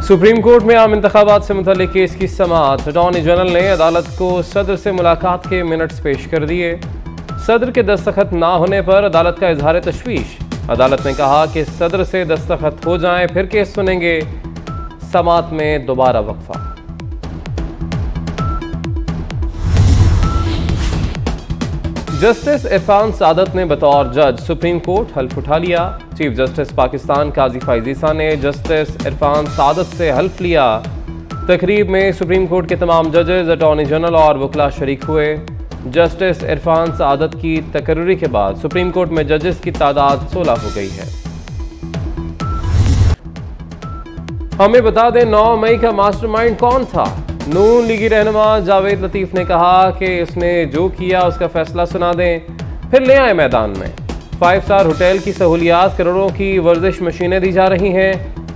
Supreme court में आम इंतखाबात से मुतल्लिक केस की समाअत। अटॉर्नी जनरल ने अदालत को सदर से मुलाकात के मिनट्स पेश कर दिए। सदर के दस्तखत ना होने पर अदालत का इजहार तशवीश। अदालत ने कहा कि सदर से दस्तखत हो जाएं फिर केस सुनेंगे। समाअत में दोबारा वक्फा। जस्टिस इरफान सादत ने बतौर जज सुप्रीम कोर्ट हल्फ उठा लिया। चीफ जस्टिस पाकिस्तान काजी फाइजीसा ने जस्टिस इरफान सादत से हल्फ लिया। तकरीब में सुप्रीम कोर्ट के तमाम जजेस, अटॉर्नी जनरल और वकला शरीक हुए। जस्टिस इरफान सादत की तकर्री के बाद सुप्रीम कोर्ट में जजेस की तादाद 16 हो गई है। हमें बता दें 9 मई का मास्टरमाइंड कौन था। नून लीगी रहनुमा जावेद लतीफ ने कहा कि उसने जो किया उसका फैसला सुना दें, फिर ले आए मैदान में। 5 स्टार होटल की सहूलियात, करोड़ों की वर्जिश मशीनें दी जा रही हैं।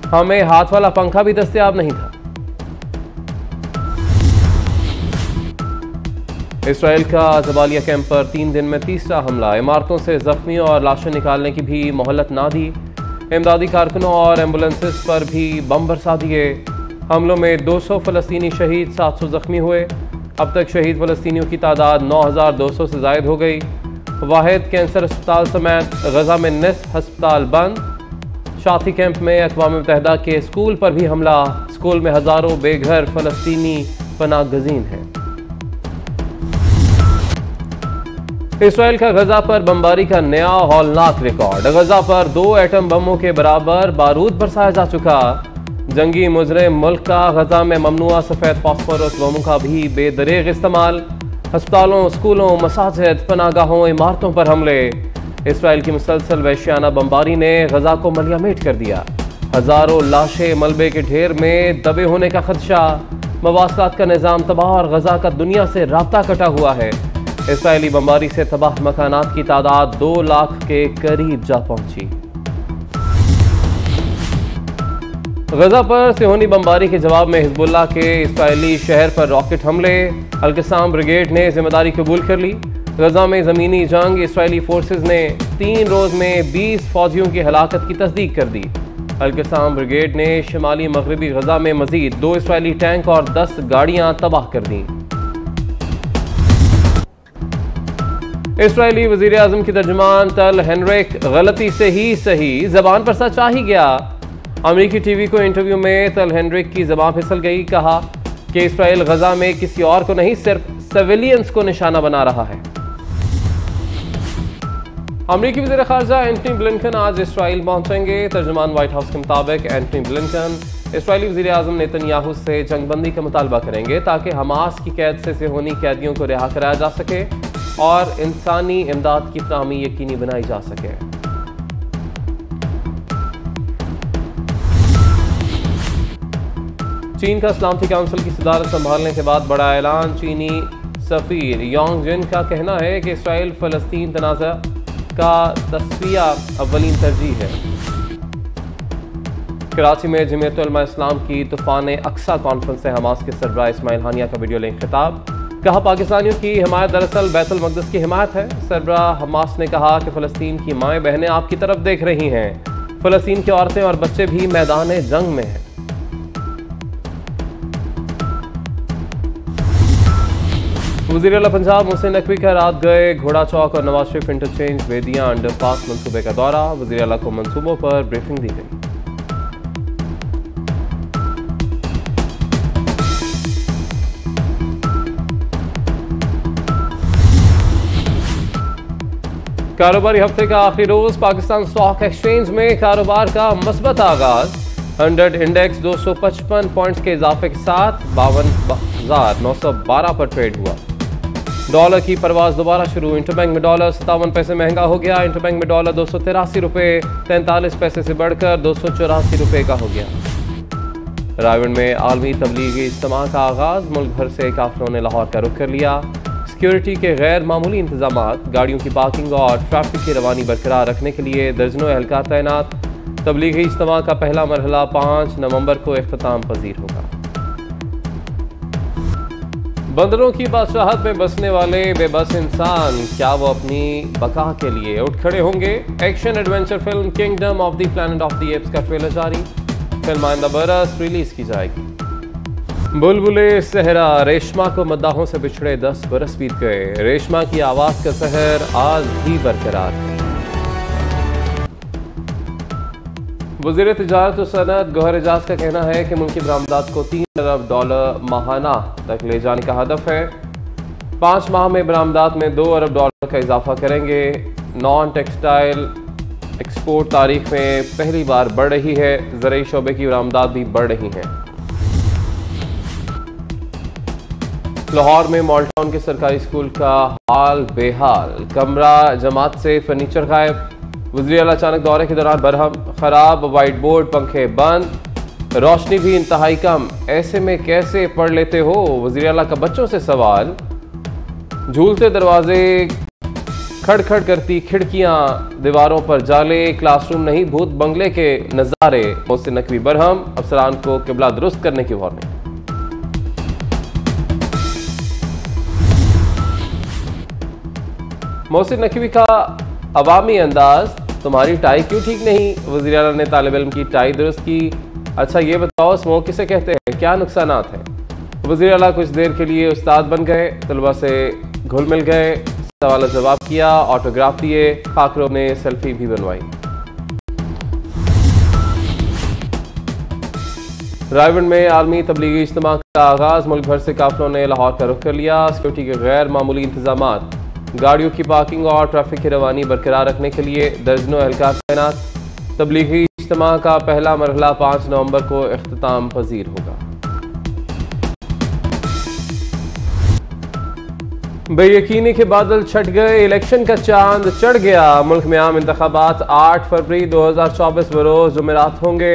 हमें हाथ वाला पंखा भी दस्तयाब नहीं था। इसराइल का जबालिया कैंप पर 3 दिन में तीसरा हमला। इमारतों से जख्मियों और लाशें निकालने की भी मोहलत ना दी। इमदादी कारकुनों और एम्बुलेंसेस पर भी बम बरसा दिए। हमलों में 200 फ़लस्तीनी शहीद, 700 ज़ख्मी हुए। अब तक शहीद फ़लस्तीनियों की तादाद 9200 से ज़ायद हो गई। वाहिद कैंसर अस्पताल समेत गजा में निस्फ हस्पताल बंद। शाती कैंप में अक़वाम मुत्तहिदा के स्कूल पर भी हमला। स्कूल में हज़ारों बेघर फ़लस्तीनी पनाह गज़ीन हैं। इसराइल का गजा पर बमबारी का नया हौलनाक रिकॉर्ड। गजा पर 2 एटम बमों के बराबर बारूद बरसाया जा चुका। जंगी मुजरिम मुल्क का गजा में ममनुआ सफ़ेद फास्फोरस बमों का भी बेदरेग इस्तेमाल। अस्पतालों, स्कूलों, मसाजिद, पनागाहों, इमारतों पर हमले। इसराइल की मुसलसल वहशियाना बमबारी ने गजा को मलियामेट कर दिया। हज़ारों लाशें मलबे के ढेर में दबे होने का खदशा। मवासलात का निज़ाम तबाह और गजा का दुनिया से राब्ता कटा हुआ है। इसराइली बमबारी से तबाह मकानात की तादाद 2 लाख के करीब जा पहुंची। गजा पर सिहोनी बमबारी के जवाब में हिजबुल्लाह के इसराइली शहर पर रॉकेट हमले। अल-क़स्साम ब्रिगेड ने जिम्मेदारी कबूल कर ली। गजा में ज़मीनी जंग। इसराइली फोर्सेज ने 3 रोज़ में 20 फौजियों की हलाकत की तस्दीक कर दी। अल-क़स्साम ब्रिगेड ने शिमाली मगरबी गजा में मजीद 2 इसराइली टैंक और 10 गाड़ियां तबाह कर दी। इसराइली वज़ीर आज़म की तर्जुमान तल हेनरिक गलती से ही सही, ज़बान पर सच आ ही गया। अमेरिकी टीवी को इंटरव्यू में तल हेनरिक की ज़बान फिसल गई। कहा कि इसराइल गजा में किसी और को नहीं, सिर्फ सिविलियंस को निशाना बना रहा है। अमेरिकी वज़ीर ख़ारजा एंटनी ब्लिंकन आज इसराइल पहुंचेंगे। तर्जुमान व्हाइट हाउस के मुताबिक एंटनी ब्लिंकन इसराइली वज़ीर आज़म नेतन्याहू से जंगबंदी का मुतालबा करेंगे ताकि हमास की कैद से सिहोनी कैदियों को रिहा कराया जा सके और इंसानी इमदाद की फराहमी यकीनी बनाई जा सके। चीन का सलामती काउंसिल की सदारत संभालने के बाद बड़ा ऐलान। चीनी सफीर योंग जिन का कहना है कि इसराइल फ़लस्तीन तनाज़ा का तस्फिया अव्वलीन तरजीह है। कराची में जमीयत उलमा इस्लाम की तूफ़ान अक्सा कॉन्फ्रेंस से हमास के सरबराह इस्माइल हानिया का वीडियो लिंक खिताब। कहा पाकिस्तानियों की हिमायत दरअसल बैतुल मक़दस की हिमायत है। सरबराह हमास ने कहा कि फ़लस्तीन की माएँ बहनें आपकी तरफ देख रही हैं। फ़लस्तीन की औरतें और बच्चे भी मैदान जंग में हैं। वज़ीर आला पंजाब मोहसिन नकवी का रात गए घोड़ा चौक और नवाज शरीफ इंटरचेंज बेदियां अंडरपास मंसूबे का दौरा। वज़ीर आला को मंसूबों पर ब्रीफिंग दी गई। कारोबारी हफ्ते का आखिरी रोज। पाकिस्तान स्टॉक एक्सचेंज में कारोबार का मस्बत आगाज। 100 इंडेक्स 255 पॉइंट्स के इजाफे के साथ 52,912 पर ट्रेड हुआ। डॉलर की परवाज दोबारा शुरू। इंटरबैंक में डॉलर 57 पैसे महंगा हो गया। इंटरबैंक में डॉलर 283 रुपये 43 पैसे से बढ़कर 284 रुपये का हो गया। रायगढ़ में आलमी तबलीगी इज्तिमा का आगाज। मुल्क भर से काफिलों ने लाहौर का रुख कर लिया। सिक्योरिटी के गैर मामूली इंतजामात, गाड़ियों की पार्किंग और ट्रैफिक की रवानी बरकरार रखने के लिए दर्जनों एहलकार तैनात। तबलीगी इज्तिमा का पहला मरहला 5 नवंबर को इख्तिताम पजीर होगा। बंदरों की बादशाहत में बसने वाले बेबस इंसान, क्या वो अपनी बका के लिए उठ खड़े होंगे? Action adventure film kingdom of the planet of the apps का ट्रेलर जारी। फिल्म आइंदा बरस रिलीज की जाएगी। बुलबुले सहरा, रेशमा को मद्दाहों से बिछड़े 10 बरस बीत गए। रेशमा की आवाज का सहर आज भी बरकरार है। वज़ीर तिजारत और सनअत गौहर एजाज का कहना है कि मुल्की बरामदात को $3 अरब माहाना तक ले जाने का हदफ है। 5 माह में बरामदात में $2 अरब का इजाफा करेंगे। नॉन टेक्सटाइल एक्सपोर्ट तारीख में पहली बार बढ़ रही है। ज़राई शोबे की बरामदात भी बढ़ रही हैं। लाहौर में मॉलटाउन के सरकारी स्कूल का हाल बेहाल, कमरा जमात से फर्नीचर गायब। वज़ीर आला अचानक दौरे के दौरान बरहम, खराब वाइट बोर्ड, पंखे बंद, रोशनी भी इंतहाई कम। ऐसे में कैसे पढ़ लेते हो? वज़ीर आला का बच्चों से सवाल। झूलते दरवाजे, खड़खड़ करती खिड़कियां, दीवारों पर जाले, क्लासरूम नहीं भूत बंगले के नजारे। मोहसिन नकवी बरहम, अफसरान को किबला दुरुस्त करने की वार्निंग। मोहसिन नकवी का अवामी अंदाज, तुम्हारी टाई क्यों ठीक नहीं? वज़ीर आला ने तालिब इल्म की टाई दुरुस्त की। अच्छा ये बताओ स्मोक किसे कहते हैं, क्या नुकसानात हैं? वज़ीर आला कुछ देर के लिए उस्ताद बन गए, तलबा से घुल मिल गए, सवाल जवाब किया, ऑटोग्राफ दिए, खाकरों ने सेल्फी भी बनवाई। रायवंड में आलमी तबलीगी इज्तिमा का आगाज, मुल्क भर से काफिलों ने लाहौर का रुख कर लिया। सिक्योरिटी के गैर मामूली इंतजामात, गाड़ियों की पार्किंग और ट्रैफिक की रवानी बरकरार रखने के लिए दर्जनों एहलकार तैनात। तबलीगी इज्तिमा का पहला मरहला 5 नवंबर को इख्तिताम पजीर होगा। बेयकीनी के बादल छट गए, इलेक्शन का चांद चढ़ गया। मुल्क में आम इंतखाबात 8 फरवरी 2024 बरोज जुमेरात होंगे।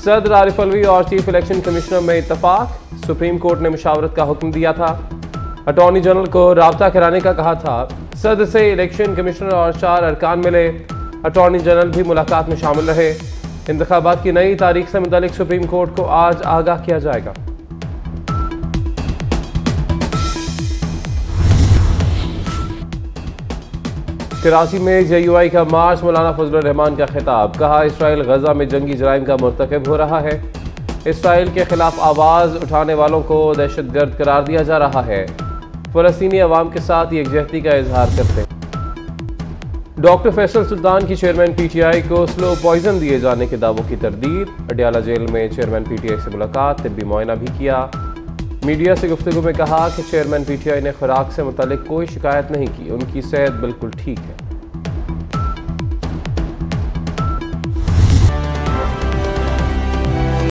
सदर आरिफ अलवी और चीफ इलेक्शन कमिश्नर में इत्तफाक। सुप्रीम कोर्ट ने मुशावरत का हुक्म दिया था। अटॉर्नी जनरल को राब्ता कराने का कहा था। सदर से इलेक्शन कमिश्नर और 4 अरकान मिले। अटॉर्नी जनरल भी मुलाकात में शामिल रहे। इंतखाबात की नई तारीख से मुतालिक सुप्रीम कोर्ट को आज आगाह किया जाएगा। कराची में JUI का मार्च, मौलाना फजलुर रहमान का खिताब। कहा इसराइल गजा में जंगी जराइम का मुर्तकब हो रहा है। इसराइल के खिलाफ आवाज उठाने वालों को दहशतगर्द करार दिया जा रहा है। फ़लस्तीनी अवाम के साथ यकजहती का इजहार करते हैं। डॉक्टर फैसल सुल्तान की चेयरमैन PTI को स्लो पॉइजन दिए जाने के दावों की तरदीद। अडियाला जेल में चेयरमैन PTI से मुलाकात, तिब्बी मुआयना भी किया। मीडिया से गुफ्तगू में कहा कि चेयरमैन PTI ने खुराक से मुतालिक कोई शिकायत नहीं की, उनकी सेहत बिल्कुल ठीक है।